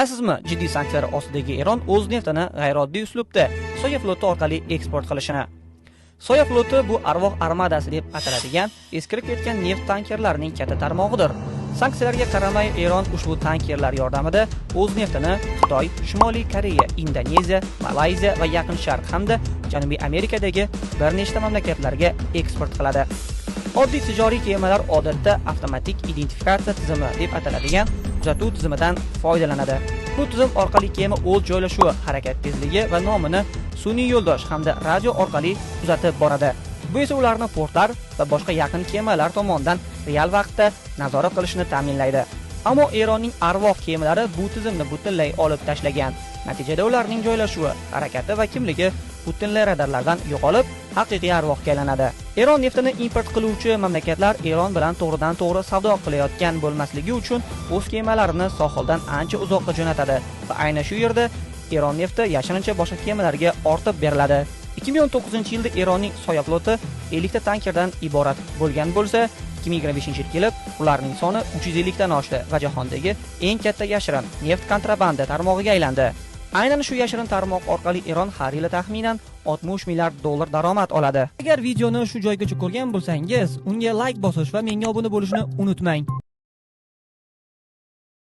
Bilasizmi, jiddiy sanksiyalar ostidagi Eron o'z neftini g'ayrioddiy uslubda soya floti orqali eksport qilishini. Soya floti bu arvoh armadasi deb ataladigan eskirib ketgan neft tankerlarining katta tarmog'idir. Sanksiyalarga qaramay Eron ushbu tankerlar yordamida o'z neftini Xitoy, Shimoliy Koreya, Indoneziya, Malayziya va Yaqin Sharq hamda Janubiy Amerikadagi bir nechta mamlakatlarga eksport qiladi. Oddiy tijoriy kemalar odatda avtomatik identifikatsiya tizimi deb ataladigan kuzatuv tizimidan foydalanadi. Bu tizim orqali kema o'z joylashuvi, harakat tezligi va nomini sun'iy yo'ldosh hamda radio orqali kuzatib boradi. Bu esa ularni portlar va boshqa yaqin kemalar tomonidan real vaqtda nazorat qilishni ta'minlaydi. Ammo Eronning arvoh kemalari bu tizimni butunlay olib tashlagan. Natijada ularning joylashuvi, harakati va kimligi butunlay radarlardan yo'qolib, haqiqiy arvohga aylanadi. Eron neftini import qiluvchi mamlakatlar Eron bilan to'g'ridan-to'g'ri savdo qilayotgan bo'lmasligi uchun o'z kemalarini sohildan ancha uzoqqa jo'natadi va aynan shu yerda Eron nefti yashirincha boshqa kemalarga ortib beriladi. 2019-yilda Eronning soya floti 50 ta tankerdan iborat bo'lgan bo'lsa, 2025-yil kelib ularning soni 350 dan oshdi va jahondagi eng katta yashirin neft kontrabanda tarmog'iga aylandi. Aynan shu yashirin tarmoq orqali Eron har yili taxminan 60 milliard dollar daromad oladi. Agar videoni shu joygacha ko'rgan bo'lsangiz, unga like bosish va menga obuna bo'lishni unutmang.